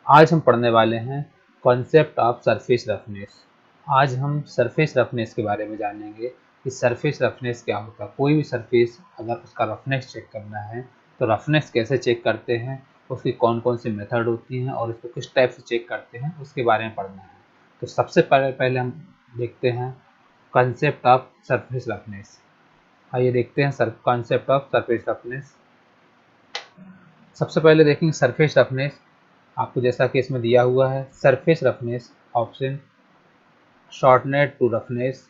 आज हम पढ़ने वाले हैं कॉन्सेप्ट ऑफ सरफेस रफनेस। आज हम सरफेस रफनेस के बारे में जानेंगे कि सरफेस रफनेस क्या होता है। कोई भी सरफेस अगर उसका रफनेस चेक करना है तो रफनेस कैसे चेक करते हैं, उसकी कौन कौन सी मेथड होती हैं और इसको किस टाइप से चेक करते हैं, उसके बारे में पढ़ना है। तो सबसे पहले हम देखते हैं कॉन्सेप्ट ऑफ सरफेस रफनेस। आइए देखते हैं कॉन्सेप्ट ऑफ सरफेस रफनेस। सबसे पहले देखेंगे सरफेस रफनेस। आपको जैसा कि इसमें दिया हुआ है, surface roughness option shortening to roughness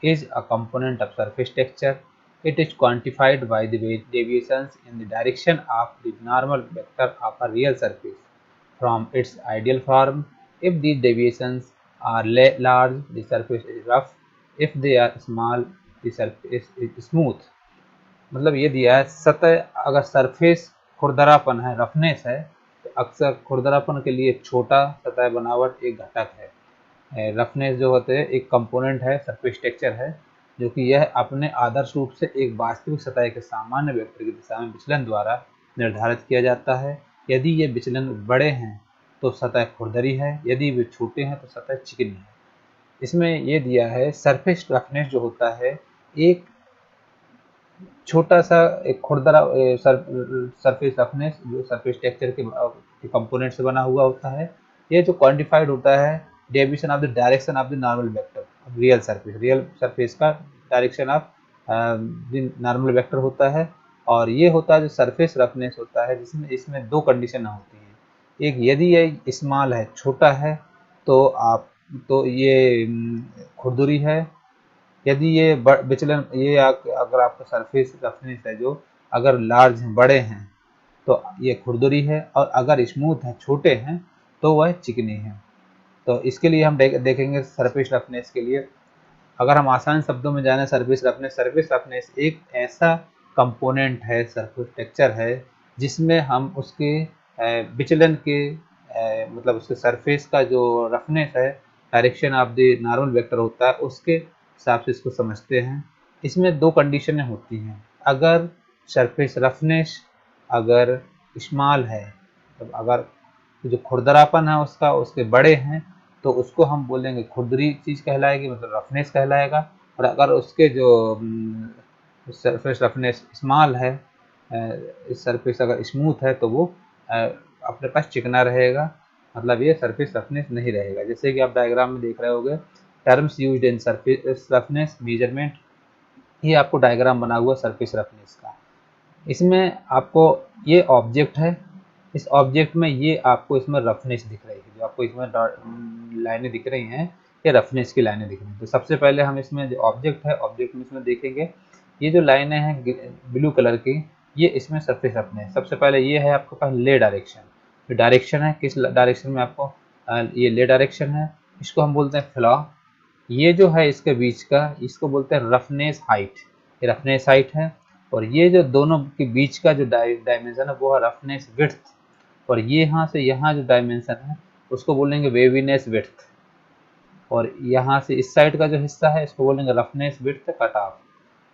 is a component of surface texture. It is quantified by the deviations in the direction of the normal vector of a real surface from its ideal form. If these deviations are large, the surface is rough. If they are small, the surface is smooth. मतलब ये दिया है, सतह अगर surface खुरदरापन है, roughness है, तो अक्सर खुरदरापन के लिए छोटा सतह बनावट एक घटक है। रफनेस जो होते हैं एक कंपोनेंट है, सरफेस टेक्सचर है, जो कि यह अपने आदर्श रूप से एक वास्तविक सतह के सामान्य वेक्टर की दिशा में विचलन द्वारा निर्धारित किया जाता है। यदि ये विचलन बड़े हैं तो सतह खुरदरी है, यदि वे छोटे हैं तो सतह चिकनी है। इसमें ये दिया है सरफेस रफनेस जो होता है एक छोटा सा एक खुरदरा सरफेस रफनेस जो सरफेस टेक्सचर के कंपोनेंट से बना हुआ होता है। ये जो क्वांटिफाइड होता है deviation of the direction of the normal vector real surface का direction of the normal vector होता है। और ये होता है जो सरफेस रफनेस होता है, जिसमें इसमें दो कंडीशन होती हैं। एक, यदि ये स्मॉल है, छोटा है, तो आप तो ये खुरदुरी है। यदि ये विचलन ये अगर आपका सरफेस रफनेस है जो अगर लार्ज हैं, बड़े हैं, तो ये खुरदुरी है, और अगर स्मूथ है, छोटे हैं, तो वह चिकनी है। तो इसके लिए हम देखेंगे सरफेस रफनेस के लिए। अगर हम आसान शब्दों में जाने सरफेस रफनेस एक ऐसा कंपोनेंट है, सरफेस टेक्सचर है, जिसमें हम उसके विचलन के मतलब उसके सरफेस का जो रफनेस है, direction of the normal vector होता है, उसके हिसाब से इसको समझते हैं। इसमें दो कंडीशनें होती हैं। अगर सरफेस रफनेस अगर स्मॉल है, तो अगर जो खुरदरापन है उसका उसके बड़े हैं, तो उसको हम बोलेंगे खुरदरी चीज़ कहलाएगी, मतलब रफनेस कहलाएगा। और अगर उसके जो सरफेस रफनेस स्मॉल है, इस सरफेस अगर स्मूथ है, तो वो अपने पास चिकना रहेगा, मतलब ये सरफेस रफनेस नहीं रहेगा। जैसे कि आप डायग्राम में देख रहे होंगे, terms used in surface roughness measurement. ये आपको डायग्राम बना हुआ सरफेस रफनेस का। इसमें आपको ये ऑब्जेक्ट है, इस ऑब्जेक्ट में ये आपको इसमें रफनेस दिख रही है, जो आपको इसमें लाइनें दिख रही हैं, ये रफनेस की लाइनें दिख रही हैं। तो सबसे पहले हम इसमें जो ऑब्जेक्ट है, ऑब्जेक्ट में इसमें देखेंगे, ये जो लाइनें हैं ब्लू कलर की, ये इसमें सरफेस रफनेस। सबसे पहले ये है आपके पास ले डायरेक्शन। जो डायरेक्शन है, किस डायरेक्शन में आपको ये ले डायरेक्शन है, इसको हम बोलते हैं फ्लॉ। ये जो है इसके बीच का, इसको बोलते हैं रफनेस हाइट। ये रफनेस हाइट है। और ये जो दोनों के बीच का जो डायमेंशन है वो है रफनेस विड्थ। और ये यहाँ से यहाँ जो डायमेंशन है उसको बोलेंगे वेवीनेस विड्थ। और यहाँ से इस साइड का जो हिस्सा है इसको बोलेंगे रफनेस विड्थ कट ऑफ।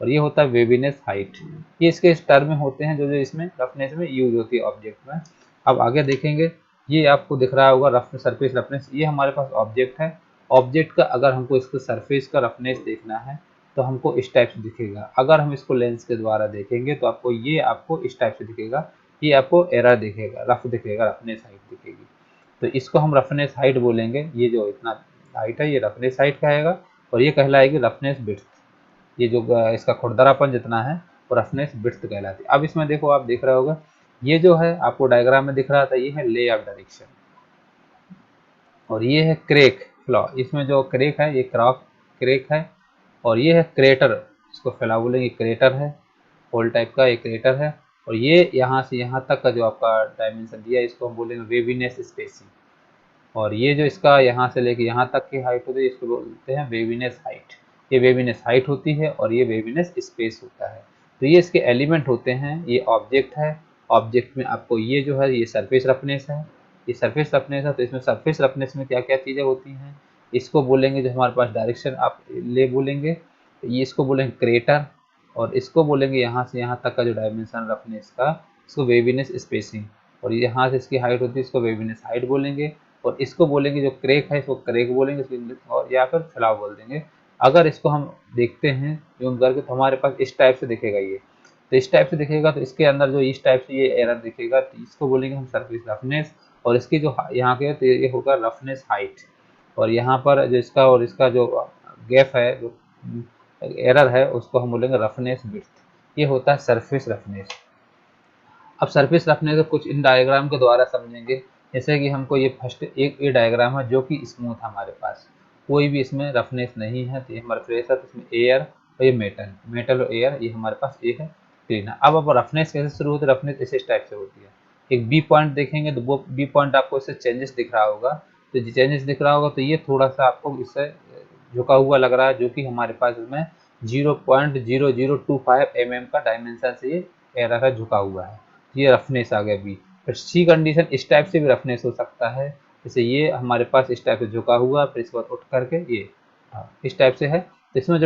और ये होता है वेवीनेस हाइट। ये इसके टर्म में होते हैं जो जो इसमें रफनेस में यूज होती है ऑब्जेक्ट में। अब आगे देखेंगे, ये आपको दिख रहा होगा रफ सरफेस रफनेस। ये हमारे पास ऑब्जेक्ट है। ऑब्जेक्ट का अगर हमको इसको सरफेस का रफनेस देखना है तो हमको इस टाइप से दिखेगा। अगर हम इसको लेंस के द्वारा देखेंगे तो आपको इस टाइप से दिखेगा। ये आपको एरर दिखेगा, रफ दिखेगा, रफनेस हाइट दिखेगी। तो इसको हम रफनेस हाइट बोलेंगे। ये जो इतना हाइट है ये रफनेस हाइट कहेगा, और ये कहलाएगी रफनेस विड्थ। ये जो इसका खुरदरापन जितना है वो रफनेस विड्थ कहलाती है। अब इसमें देखो, आप देख रहे होगा, ये जो है आपको डायग्राम में दिख रहा था, ये है ले ऑफ डायरेक्शन, और ये है क्रेक फ्लॉ। इसमें जो क्रेक है ये क्रेक है। और ये है क्रेटर, इसको फ्लॉ बोलेंगे, क्रेटर है, होल टाइप का ये क्रेटर है। और ये यहाँ से यहाँ तक का जो आपका डायमेंशन दिया है इसको हम बोलेंगे वेवीनेस स्पेसिंग। और ये जो इसका यहाँ से लेके यहाँ तक की हाइट होती है इसको बोलते हैं वेवीनेस हाइट। ये वेवीनेस हाइट होती है और ये वेवीनेस स्पेस होता है। तो ये इसके एलिमेंट होते हैं। ये ऑब्जेक्ट है, ऑब्जेक्ट में आपको ये जो है ये सरफेस रफनेस है, ये सरफेस रफनेस है। तो इसमें सरफेस रफनेस में क्या क्या चीज़ें होती हैं, इसको बोलेंगे जो हमारे पास डायरेक्शन आप ले बोलेंगे, तो ये इसको बोलेंगे क्रेटर। और इसको बोलेंगे यहाँ से यहाँ तक का जो डायमेंशन रफनेस का, इसको वेवीनेस स्पेसिंग। और यहाँ से इसकी हाइट होती है, इसको वेवीनेस हाइट बोलेंगे, और इसको बोलेंगे जो क्रैक है इसको क्रैक बोलेंगे, और या फिर फैलाव बोल देंगे। अगर इसको हम देखते हैं जूम करके तो हमारे पास इस टाइप से दिखेगा ये, तो इस टाइप से दिखेगा, तो इसके अंदर जो इस टाइप से ये एरर दिखेगा, तो इसको बोलेंगे हम सरफेस रफनेस, और इसकी जो यहाँ के तो ये होगा रफनेस हाइट, और यहाँ पर जो इसका और इसका जो गैप है, जो एरर है, उसको हम बोलेंगे रफनेस विड्थ। ये होता है सरफेस रफनेस। अब सरफेस रफनेस को कुछ इन डायग्राम के द्वारा समझेंगे। जैसे कि हमको ये फर्स्ट एक ये डायग्राम है जो कि स्मूथ है, हमारे पास कोई भी इसमें रफनेस नहीं है, तो ये हमारा फ्रेश है, तो इसमें एयर और ये मेटल और एयर, ये हमारे पास ये है क्लीन है। अब रफनेस कैसे शुरू होती है? रफनेस इस टाइप से होती है। एक बी पॉइंट देखेंगे तो वो बी पॉइंट आपको इससे चेंजेस दिख रहा होगा, तो चेंजेस दिख रहा होगा, तो ये थोड़ा सा आपको इससे झुका हुआ लग रहा है, जो कि हमारे पास इसमें 0.0025 mm का डायमेंशन से ये एरर है, झुका हुआ है, ये रफनेस आ गया बी। फिर सी कंडीशन इस टाइप से भी रफनेस हो सकता है, जैसे ये हमारे पास इस टाइप से झुका हुआ, फिर इसके बाद उठ करके ये इस टाइप से है। तो इसमें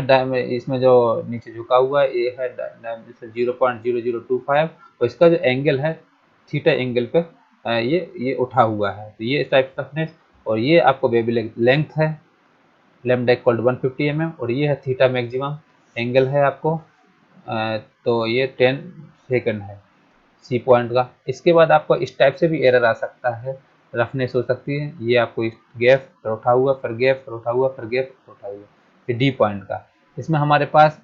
जो नीचे झुका हुआ है ये है 0.0025, और इसका जो एंगल है थीटा एंगल पे ये उठा हुआ है, तो ये इस टाइप रफनेस। और ये आपको बेबी लेंथ है लैम्डा इक्वल टू 150 mm, और ये है थीटा मैक्सिमम एंगल है आपको, तो ये 10 सेकंड है सी पॉइंट का। इसके बाद आपको इस टाइप से भी एरर आ सकता है, रफनेस हो सकती है, ये आपको गैप फिर उठा हुआ, फिर गैप फिर उठा हुआ, फिर गैप उठा हुआ, फिर डी पॉइंट का। इसमें हमारे पास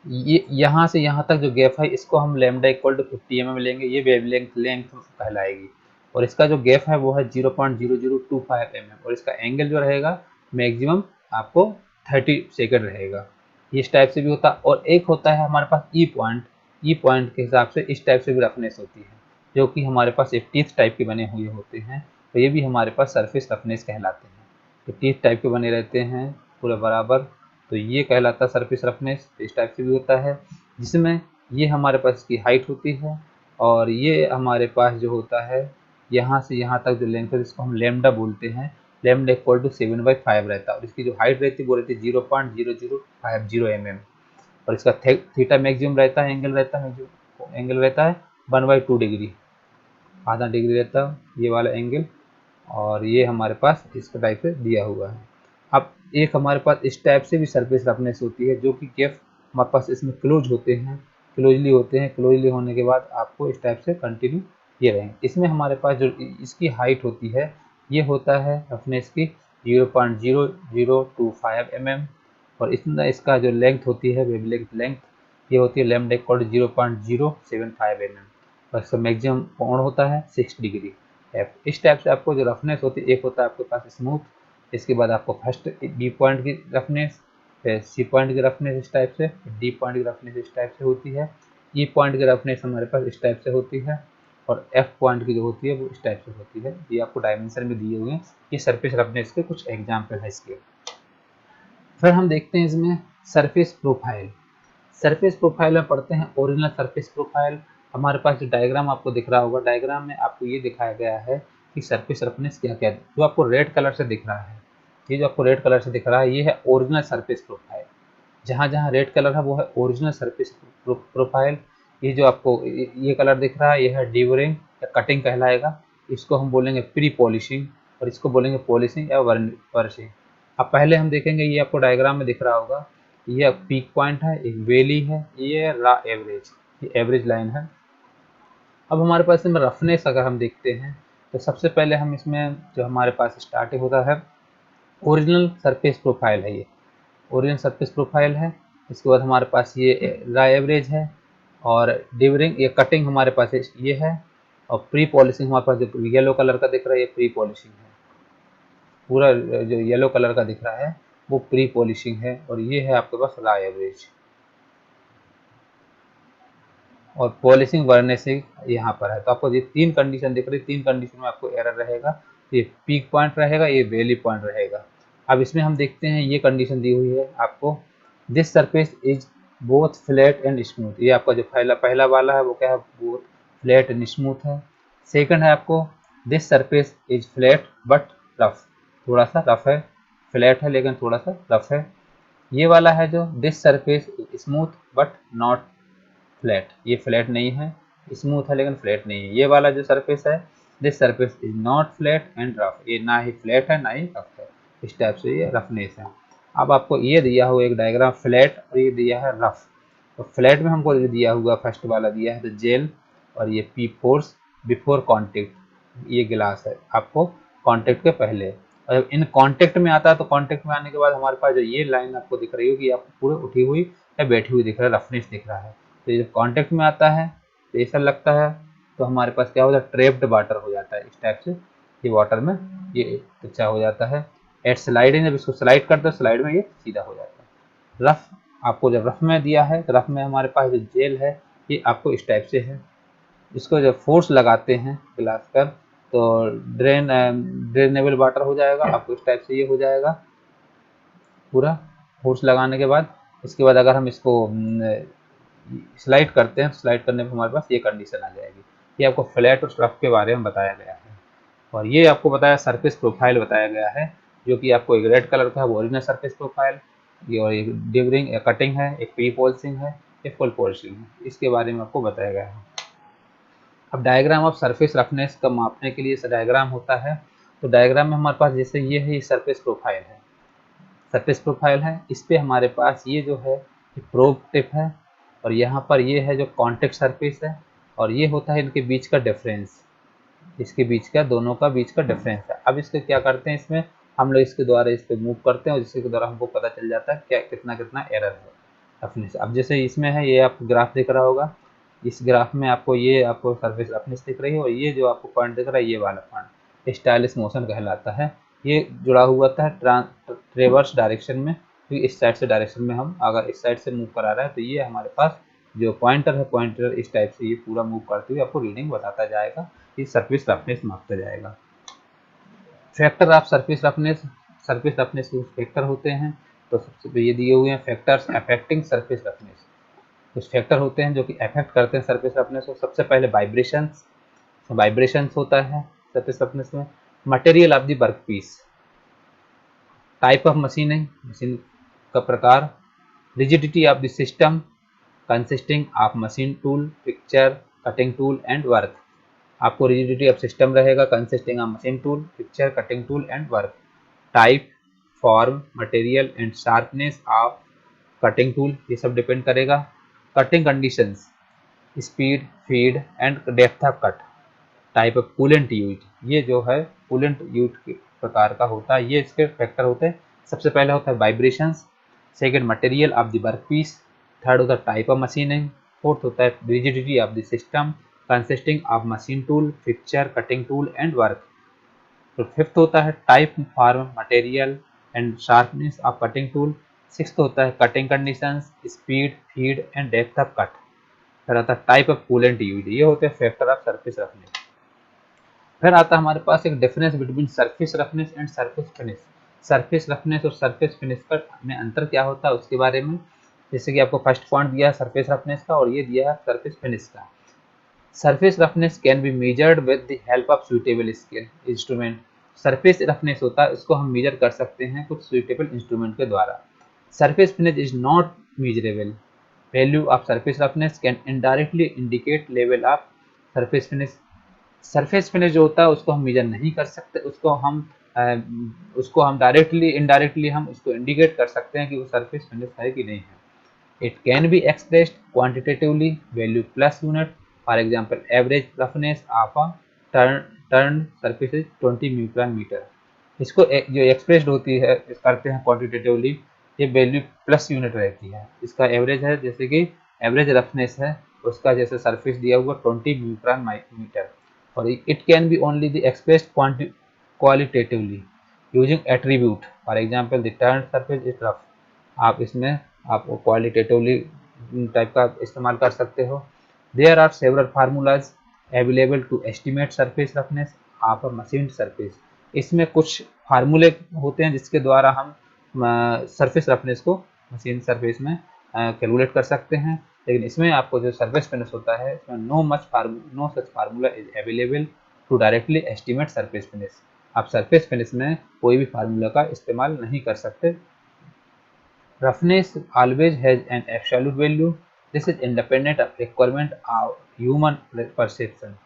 ये यहाँ से यहाँ तक जो गैप है, इसको हम लैम्डा इक्वल टू 50 mm लेंगे, ये वेवलेंथ लेंथ कहलाएगी, और इसका जो गैप है वो है 0.0025 mm, और इसका एंगल जो रहेगा मैक्सिमम आपको 30 सेकंड रहेगा। इस टाइप से भी होता, और एक होता है हमारे पास ई पॉइंट के हिसाब से इस टाइप से भी रफनेस होती है, जो कि हमारे पास एक टीथ टाइप के बने हुए होते हैं, तो ये भी हमारे पास सरफेस रफनेस कहलाते हैं। तो टीथ टाइप के बने रहते हैं पूरा बराबर, तो ये कहलाता है सरफेस रफनेस। इस टाइप से भी होता है, जिसमें ये हमारे पास इसकी हाइट होती है, और ये हमारे पास जो होता है यहाँ से यहाँ तक जो लेंथ है, इसको हम लैम्डा बोलते हैं, लैम्डा इक्वल टू 7/5 रहता है, और इसकी जो हाइट रहती है वो रहती है 0.0050 mm, और इसका थीटा मैक्सिमम रहता है, एंगल रहता है 1/2 डिग्री, आधा डिग्री रहता है ये वाला एंगल, और ये हमारे पास इस टाइप से दिया हुआ है। अब एक हमारे पास इस टाइप से भी सरफेस रफनेस होती है, जो कि गैप हमारे पास इसमें क्लोजली होते हैं, क्लोजली होने के बाद आपको इस टाइप से कंटिन्यू ये रहेंगे। इसमें हमारे पास जो इसकी हाइट होती है, ये होता है रफनेस की 0.0025 mm, और इसका जो लेंथ होती है वेवलेंथ लेंथ, ये होती है लैम्डा इक्वल टू 0.075 mm, और इसका मैक्सिमम कोण होता है 6 डिग्री एफ। इस टाइप से आपको जो रफनेस होती है, एक होता है आपके पास स्मूथ, इसके बाद आपको फर्स्ट बी पॉइंट की रफनेस, फिर सी पॉइंट की रफनेस इस टाइप से, डी पॉइंट की रफनेस इस टाइप से होती है, ई पॉइंट की रफनेस हमारे पास इस टाइप से होती है, और एफ पॉइंट की जो होती है वो इस टाइप से होती है। ये आपको डायमेंशन में दिए हुए हैं, ये सरफेस रफनेस के कुछ एग्जाम्पल है इसके। फिर हम देखते हैं इसमें सरफेस प्रोफाइल। सरफेस प्रोफाइल में पढ़ते हैं ओरिजिनल सरफेस प्रोफाइल। हमारे पास जो डायग्राम आपको दिख रहा होगा, डायग्राम में आपको ये दिखाया गया है कि सरफेस रफनेस क्या क्या है। जो आपको रेड कलर से दिख रहा है, ये जो आपको रेड कलर से दिख रहा है, ये है ओरिजिनल सरफेस प्रोफाइल। जहाँ जहाँ रेड कलर है वो है ओरिजिनल सरफेस प्रोफाइल। ये जो आपको ये कलर दिख रहा है, ये है डिवरिंग या कटिंग कहलाएगा, इसको हम बोलेंगे प्री पॉलिशिंग, और इसको बोलेंगे पॉलिशिंग या वर्निशिंग। अब पहले हम देखेंगे, ये आपको डायग्राम में दिख रहा होगा, ये पीक पॉइंट है, एक वैली है, ये रा एवरेज, ये एवरेज लाइन है। अब हमारे पास इसमें रफनेस अगर हम देखते हैं, तो सबसे पहले हम इसमें जो हमारे पास स्टार्टिंग होता है ओरिजिनल सरफेस प्रोफाइल है, ये ओरिजिनल सरफेस प्रोफाइल है। इसके बाद हमारे पास ये रा एवरेज है, और डिवरिंग ये कटिंग हमारे पास ये है, और प्री पॉलिशिंग हमारे पास जो येलो कलर का दिख रहा है ये प्री पॉलिशिंग है, पूरा जो येलो कलर का दिख रहा है वो प्री पॉलिशिंग है, और ये है आपके पास रा एवरेज, और पॉलिशिंग वर्निशिंग यहाँ पर है। तो आपको ये तीन कंडीशन दिख रही है, तीन कंडीशन में आपको एरर रहेगा, ये पीक पॉइंट रहेगा, ये वैली पॉइंट रहेगा। अब इसमें हम देखते हैं, ये कंडीशन दी हुई है आपको, this surface is both flat and smooth. ये आपका जो पहला वाला है वो क्या है, बोथ फ्लैट एंड स्मूथ है। सेकंड है आपको this surface is flat but rough, थोड़ा सा रफ है, फ्लैट है लेकिन थोड़ा सा रफ है। ये वाला है जो this surface smooth but not flat, ये फ्लैट नहीं है, स्मूथ है लेकिन फ्लैट नहीं है। ये वाला जो सरफेस है, this surface is not flat and rough, ये ना ही फ्लैट है ना ही रफ है, इस टाइप से ये रफनेस है। अब आपको ये दिया हुआ एक डायग्राम फ्लैट और ये दिया है रफ। तो फ्लैट में हमको दिया हुआ फर्स्ट वाला दिया है द जेल, और ये पी फोर्स बिफोर कॉन्टेक्ट, ये गिलास है आपको कॉन्टेक्ट के पहले। और जब इन कॉन्टेक्ट में आता है तो कॉन्टेक्ट में आने के बाद हमारे पास जो ये लाइन आपको दिख रही होगी, आपको पूरी उठी हुई या बैठी हुई दिख रहा है, रफनेस दिख रहा है। तो जब कॉन्टेक्ट में आता है तो ऐसा लगता है, तो हमारे पास क्या होता है, ट्रेप्ड वाटर हो जाता है इस टाइप से, ये वाटर में ये अच्छा हो जाता है। एट स्लाइडिंग, जब इसको स्लाइड करते हो स्लाइड में ये सीधा हो जाता है। रफ, आपको जब रफ में दिया है तो रफ में हमारे पास जो जेल है ये आपको इस टाइप से है। इसको जब फोर्स लगाते हैं गिलास पर तो ड्रेनेबल वाटर हो जाएगा, आपको इस टाइप से ये हो जाएगा पूरा फोर्स लगाने के बाद। इसके बाद अगर हम इसको स्लाइड करते हैं, स्लाइड करने पर हमारे पास ये कंडीशन आ जाएगी। ये आपको फ्लैट और रफ के बारे में बताया गया है। और ये आपको बताया सरफेस प्रोफाइल बताया गया है, जो कि आपको एक रेड कलर का है वो ओरिजिनल सरफेस प्रोफाइल, ये और एक डिवरिंग कटिंग है, एक प्री पॉलिशिंग है, एक फुल पॉलिशिंग है, इसके बारे में आपको बताया गया है। अब डायग्राम ऑफ सरफेस रफनेस का मापने के लिए डायग्राम होता है। तो डायग्राम में हमारे पास जैसे ये है, ये सरफेस प्रोफाइल है, सरफेस प्रोफाइल है, इस पे हमारे पास ये जो है ये प्रोब टिप है, और यहाँ पर ये है जो कॉन्टेक्ट सरफेस है, और ये होता है इनके बीच का डिफरेंस, इसके बीच का दोनों का बीच का डिफरेंस है। अब इसको क्या करते हैं, इसमें हम लोग इसके द्वारा इस पर मूव करते हैं और जिसके द्वारा हमको पता चल जाता है क्या कितना कितना एरर है रफनेस। अब जैसे इसमें है, ये आपको ग्राफ दिख रहा होगा, इस ग्राफ में आपको ये आपको सरफेस रफनेस दिख रही है, और ये जो आपको पॉइंट दिख रहा है ये वाला पॉइंट स्टाइलिश मोशन कहलाता है। ये जुड़ा हुआ था ट्रेवर्स डायरेक्शन में, क्योंकि इस साइड से डायरेक्शन में हम अगर इस साइड से मूव करा रहे हैं तो ये हमारे पास जो पॉइंटर है, पॉइंटर इस टाइप से ये पूरा मूव करते हुए आपको रीडिंग बताता जाएगा, ये सरफेस रफनेस मापता जाएगा। फैक्टर ऑफ सरफेस रफनेस के फैक्टर होते हैं, तो सबसे ये दिए हुए हैं फैक्टर्स अफेक्टिंग सरफेस रफनेस। कुछ फैक्टर होते हैं जो कि अफेक्ट करते हैं सरफेस रफनेस को। सबसे पहले वाइब्रेशंस, वाइब्रेशंस होता है सरफेस रफनेस में। Material of the work piece, type of machining, machine का प्रकार। Rigidity of the system consisting of machine tool, picture, cutting tool and work. आपको रिजिडिटी ऑफ सिस्टम रहेगा consisting of machine tool, picture, cutting tool and work. Type, form, material and sharpness of cutting tool, ये सब depend करेगा। Cutting conditions, speed, feed and depth of cut. Type of coolant use, ये जो है coolant use के प्रकार का होता है, ये इसके फैक्टर होते हैं। सबसे पहले होता है vibrations, second material of the work piece, third होता है टाइप ऑफ मशीनिंग, फोर्थ होता है rigidity of the system consisting of machine tool, picture, cutting tool and work. तो फिफ्थ होता है type, form, material and sharpness of cutting tool. Sixth होता है cutting conditions, speed, feed and depth of cut. फिर आता है type of coolant use, ये होते हैं फैक्टर ऑफ सरफेस रफनेस। फिर आता है हमारे पास एक difference between surface roughness and surface finish. Surface roughness और सरफेस फिनिश का में अंतर क्या होता है उसके बारे में। जैसे कि आपको फर्स्ट पॉइंट दिया है सरफेस रफनेस का, और ये दिया है सरफेस फिनिश का। Surface roughness can be measured with the help of suitable scale instrument. Surface roughness होता है, उसको हम मेजर कर सकते हैं कुछ सुइटेबल इंस्ट्रूमेंट के द्वारा। Surface finish is not measurable. Value of surface roughness can indirectly indicate level of surface finish. Surface finish जो होता है उसको हम मेजर नहीं कर सकते, उसको हम डायरेक्टली इनडायरेक्टली हम उसको इंडिकेट कर सकते हैं कि वो सरफेस फिनिश है कि नहीं है। It can be expressed quantitatively, value plus unit. For example average roughness of a turn surface is 20 newton metre. इसको जो एक्सप्रेस्ड होती है करते हैं क्वांटिटेटिवली, ये वैल्यू प्लस यूनिट रहती है। इसका एवरेज है, जैसे कि एवरेज रफनेस है उसका जैसे सरफेस दिया हुआ 20 न्यूटन मीटर। और it can B only the expressed qualitatively using attribute. For example the turn surface is rough, आप इसमें आप क्वालिटेटिवली टाइप का इस्तेमाल कर सकते हो। There are several formulas available to estimate surface roughness of a machine surface. इसमें कुछ फार्मूले होते हैं जिसके द्वारा हम सरफेस रफनेस को मशीन सरफेस में कैलकुलेट कर सकते हैं, लेकिन इसमें आपको जो सरफेस फिनिश होता है इसमें no such formula is available to directly estimate surface finish. आप सरफेस फिनिश में कोई भी फार्मूला का इस्तेमाल नहीं कर सकते। Roughness always has an absolute value, this is independent of requirement of human perception.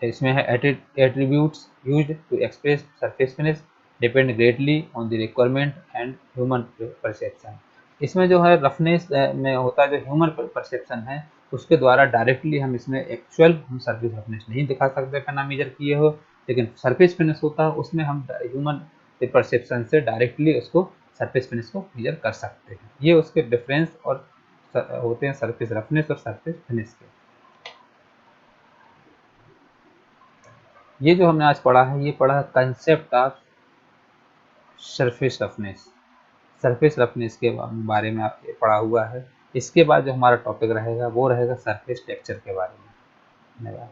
इसमें है attributes used to express surface finish depend greatly on the requirement and human perception. इसमें जो है रफनेस में होता है जो ह्यूमन परसेप्शन है उसके द्वारा डायरेक्टली हम इसमें एक्चुअल हम सरफेस रफनेस नहीं दिखा सकते बिना मेजर किए हो, लेकिन सरफेस फिनिश होता है उसमें हम ह्यूमन परसेप्शन से डायरेक्टली उसको सरफेस फिनिश को मेजर कर सकते हैं। ये उसके डिफरेंस और होते हैं सरफेस रफनेस और सरफेस फिनिश के। ये जो हमने आज पढ़ा है ये पढ़ा है concept of surface roughness. Surface roughness के बारे में आपने पढ़ा हुआ है। इसके बाद जो हमारा टॉपिक रहेगा वो रहेगा सरफेस टेक्सचर के बारे में। धन्यवाद।